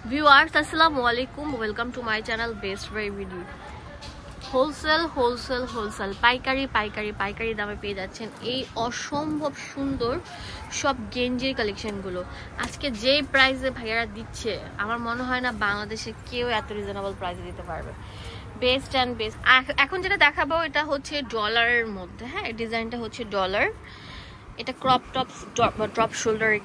Viewers আসসালামু আলাইকুম, welcome to my channel best buy video. Wholesale পাইকারি দামে পেয়ে যাচ্ছেন এই অসম্ভব সুন্দর সব গেঞ্জির কালেকশনগুলো। আজকে যে প্রাইসে ভাইয়ারা দিচ্ছে আমার মনে হয় না বাংলাদেশে কেউ এত রিজনেবল প্রাইসে দিতে পারবে। Best and best. এখন যেটা দেখাবো এটা হচ্ছে ডলারের মধ্যে, হ্যাঁ ডিজাইনটা হচ্ছে ডলার। এটা ক্রপ টপ ড্রপ শোল্ডারের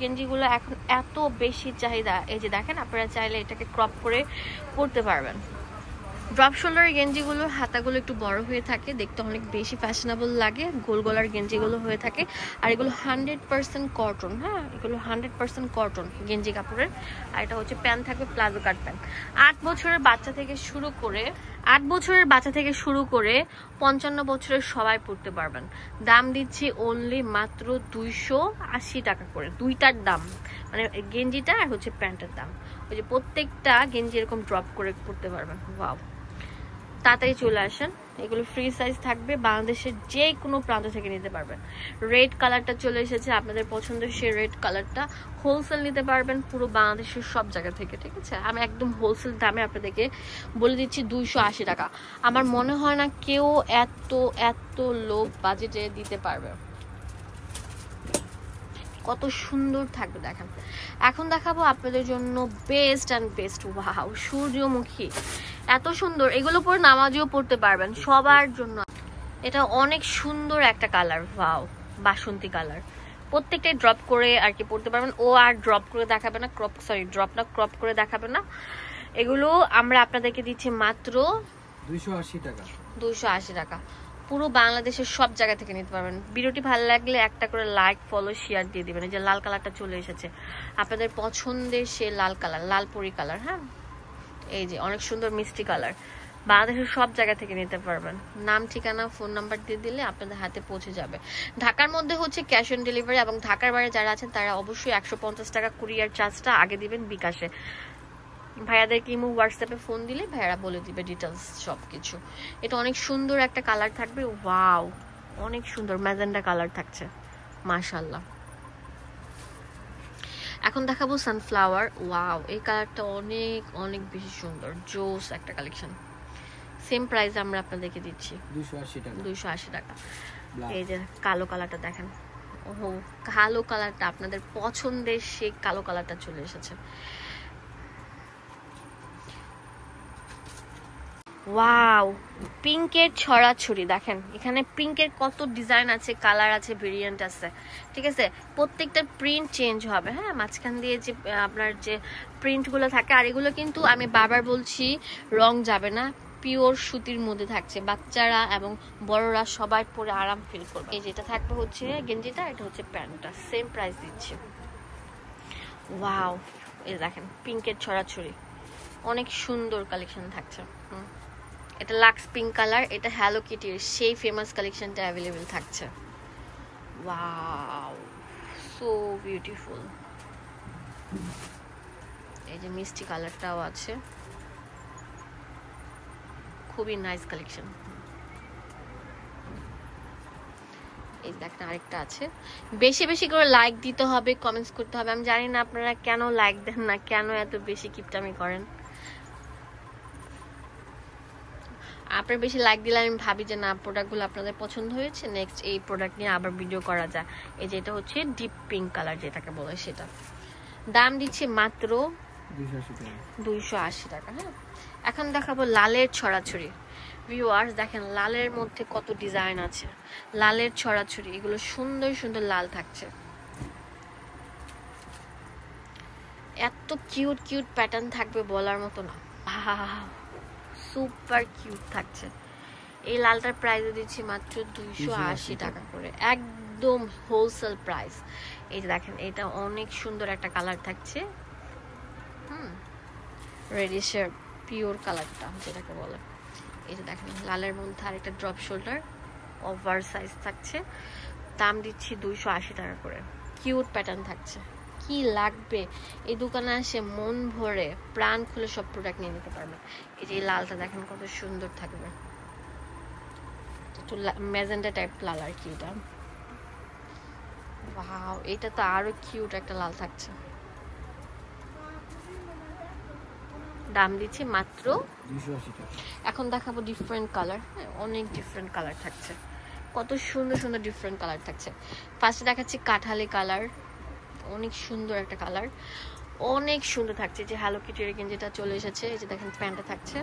গেঞ্জিগুলো এখন এত বেশি চাহিদা। এই যে দেখেন, আপনারা চাইলে এটাকে ক্রপ করে পরতে পারবেন। ড্রপ শোল্ডারের গেঞ্জিগুলোর হাতাগুলো একটু বড় হয়ে থাকে, দেখতে অনেক বেশি ফ্যাশনেবল লাগে। গোল গলার গেঞ্জিগুলো হয়ে থাকে আর এগুলো 100% কটন। হ্যাঁ, এগুলো 100% কটন গেঞ্জি কাপড়ের। আর এটা হচ্ছে প্যান্ট থাকবে প্লাজো কাট প্যান্ট। 8 বছরের বাচ্চা থেকে শুরু করে 55 বছরের সবাই পরতে পারবেন। দাম দিচ্ছি অনলি মাত্র 280 টাকা করে, দুইটার দাম, মানে গেঞ্জিটা আর হচ্ছে প্যান্টের দাম। ওই যে প্রত্যেকটা গেঞ্জি এরকম ড্রপ করে পরতে পারবেন। ওয়াও, তাড়াতাড়ি চলে আসেন, এগুলো ফ্রি সাইজ থাকবে, বাংলাদেশের যে কোনো প্রান্ত থেকে নিতে পারবেন। রেড কালারটা চলে এসেছে, আপনাদের পছন্দের সেই রেড কালারটা হোলসেল নিতে পারবেন পুরো বাংলাদেশের সব জায়গা থেকে, ঠিক আছে? আমি একদম হোলসেল দামে আপনাদেরকে বলে দিচ্ছি 280 টাকা। আমার মনে হয় না কেউ এত লো বাজেটে দিতে পারবে। কত সুন্দর থাকবে দেখেন। এখন দেখাবো আপনাদের জন্য বেস্ট অ্যান্ড বেস্ট। ওয়াও, সূর্যমুখী এত সুন্দর, এগুলো পরে নামাজও পড়তে পারবেন সবার জন্য। এটা অনেক সুন্দর একটা কালার, ওয়াও, বাসন্তী কালার। প্রত্যেকটাই ড্রপ করে আর কি পড়তে পারবেন। ও আর ড্রপ করে দেখাবে না, ক্রপ করে দেখাবে না। এগুলো আমরা আপনাদেরকে দিচ্ছি মাত্র 280 টাকা। পুরো বাংলাদেশের সব জায়গা থেকে নিতে পারবেন। ভিডিওটি ভালো লাগলে একটা করে লাইক, ফলো, শেয়ার দিয়ে দিবেন। এই যে লাল কালারটা চলে এসেছে, আপনাদের পছন্দের সে লাল কালার, লালপুরি কালার। হ্যাঁ, এই যে অনেক সুন্দর মিষ্টি কালার, বাংলাদেশের সব জায়গা থেকে নিতে পারবেন। নাম, ঠিকানা, ফোন নাম্বার দিয়ে দিলে আপনাদের হাতে পৌঁছে যাবে। ঢাকার মধ্যে হচ্ছে ক্যাশ অন ডেলিভারি, এবং ঢাকার বাইরে যারা আছেন তারা অবশ্যই 150 টাকা কুরিয়ার চার্জটা আগে দিবেন বিকাশে। ভাইয়াদেরকে ইমো, হোয়াটসঅ্যাপে ফোন দিলে ভাইয়ারা বলে দিবে ডিটেলস সবকিছু। এটা অনেক সুন্দর একটা কালার থাকবে। ওয়াও, অনেক সুন্দর ম্যাজেন্ডা কালার থাকছে, মাশাআল্লাহ। এখন দেখাবো সানফ্লাওয়ার। ওয়াও, এই কালারটা অনেক বেশি সুন্দর, জোস একটা কালেকশন। সেম প্রাইস আমরা আপনাদেরকে দিচ্ছি 280 টাকা। এই যে কালো কালারটা দেখেন, ওহো, কালো কালারটা আপনাদের পছন্দের সেই কালো কালারটা চলে এসেছে। ওয়াও, পিঙ্কের ছড়াছড়ি দেখেন, এখানে পিঙ্কের কত ডিজাইন আছে, কালার আছে, ভেরিয়েন্ট আছে, ঠিক আছে? প্রত্যেকটা প্রিন্ট চেঞ্জ হবে। হ্যাঁ, মাঝখান দিয়ে যে আপনার যে প্রিন্টগুলো থাকে, আর এগুলো কিন্তু আমি বারবার বলছি রং যাবে না, পিওর সুতির মধ্যে থাকছে। বাচ্চারা এবং বড়রা সবাই পরে আরাম ফিল করবে। এই যেটা থাকবে হচ্ছে গেঞ্জিটা, এটা হচ্ছে প্যান্টটা, সেম প্রাইস দিচ্ছি। ওয়াও, এই দেখেন পিঙ্কের ছড়াছড়ি, অনেক সুন্দর কালেকশন থাকছে। এটা লাক্স পিঙ্ক কালার, এটা হ্যালো কিটির সেই ফেমাস কালেকশনটা অ্যাভেলেবেল থাকছে। Wow, so beautiful. এই যে মিষ্টি কালারটাও আছে, খুবই নাইস কালেকশন। এই দেখেন আরেকটা আছে। বেশি করে লাইক দিতে হবে, কমেন্টস করতে হবে। আমি জানি না আপনারা কেন লাইক দেন না, কেন এত বেশি কিপটামি করেন। আপনার বেশি লাইক দিলে আমি ভাবি যে না, প্রোডাক্টগুলো আপনাদের পছন্দ হয়েছে, নেক্সট এই প্রোডাক্ট নিয়ে আবার ভিডিও করা যায়। এই যে এটা হচ্ছে ডিপ পিঙ্ক কালার যেটাকে বলে, সেটা দাম দিচ্ছি মাত্র 280 টাকা। হ্যাঁ, এখন দেখাবো লালের ছড়াছড়ি। ভিউয়ার্স দেখেন, লালের মধ্যে কত ডিজাইন আছে, লালের ছড়াছড়ি, এগুলো সুন্দর সুন্দর লাল থাকছে। এত কিউট প্যাটার্ন থাকবে বলার মতো না, সুপার কিউট থাকছে। এই লালটার প্রাইস দিচ্ছি মাত্র 280 টাকা করে, একদম হোলসেল প্রাইস। এই যে দেখেন, এটা অনেক সুন্দর একটা কালার থাকছে, রেডিশের পিওর কালারটা যেটাকে বলে। এই যে দেখেন, লালের মধ্যে আরেকটা ড্রপ শোল্ডার, ওভার সাইজ থাকছে, দাম দিচ্ছি 280 টাকা করে। কিউট প্যাটার্ন থাকছে, কি লাগবে এই দোকানে আসে মন ভরে প্রাণ খুলে সব প্রোডাক্ট নিয়ে নিতে পারবে। এই যে লালটা দেখেন কত সুন্দর থাকবে, একটু ম্যাজেন্ডা টাইপ লাল আর কি এটা। ওয়াও, এটা তো আরো কিউট একটা লাল থাকছে। দাম দিচ্ছি মাত্র 280 টাকা। এখন দেখাবো ডিফারেন্ট কালার, অনেক ডিফারেন্ট কালার থাকছে, কত সুন্দর সুন্দর ডিফারেন্ট কালার থাকছে। ফার্স্টে দেখাচ্ছি কাঠালি কালার, অনেক সুন্দর একটা কালার, অনেক সুন্দর থাকছে। যে হ্যালো কিটির গেঞ্জিটা চলে এসেছে, এই যে দেখেন প্যান্টটা থাকছে,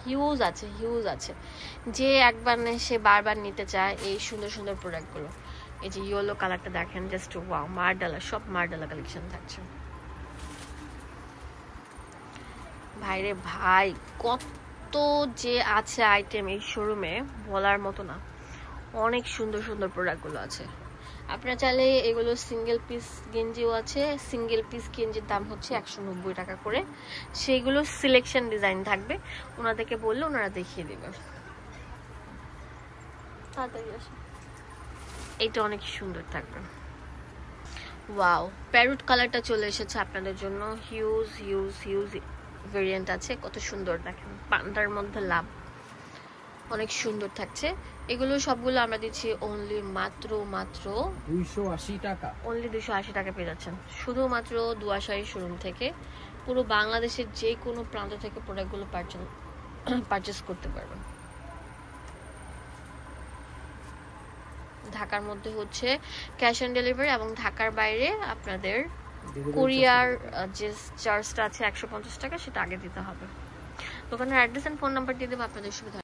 হিউজ আছে, হিউজ আছে। যে একবার নেয় সে বারবার নিতে চায় এই সুন্দর সুন্দর প্রোডাক্টগুলো। এই যে ইয়েলো কালারটা দেখেন, জাস্ট ওয়াও, মারডালা, সব মারডালা কালেকশন থাকছে। ভাইরে ভাই, কত যে আছে আইটেম এই শোরুমে বলার মতো না, অনেক সুন্দর সুন্দর প্রোডাক্টগুলো আছে। আপনারা চাইলে এগুলো সিঙ্গেল পিস গেঞ্জিও আছে, সিঙ্গেল পিস গেঞ্জির দাম হচ্ছে 190 টাকা করে। সেইগুলো সিলেকশন ডিজাইন থাকবে, ওনাদেরকে বললে ওনারা দেখিয়ে দেবে। তাড়াতাড়ি আসে, এইটা অনেক সুন্দর থাকবে। ওয়াও, প্যারট কালারটা চলে এসেছে আপনাদের জন্য, হিউজ হিউজ হিউজ ভেরিয়েন্ট আছে, কত সুন্দর দেখেন, পান্ডার মধ্যে লাভ, অনেক সুন্দর থাকছে। এগুলো সবগুলো আমরা দিচ্ছি অনলি মাত্র 280 টাকা, অনলি 280 টাকা পেয়ে যাচ্ছেন, শুধুমাত্র দুয়াশাই শোরুম থেকে। পুরো বাংলাদেশের যে কোনো প্রান্ত থেকে প্রোডাক্টগুলো পারচেস করতে পারবেন। ঢাকার মধ্যে হচ্ছে ক্যাশ অন ডেলিভারি, এবং ঢাকার বাইরে আপনাদের কুরিয়ার যে চার্জটা আছে 150 টাকা, সেটা আগে দিতে হবে। দোকানের অ্যাড্রেস এন্ড ফোন নাম্বার দিয়ে দেবো আপনাদের সুবিধা।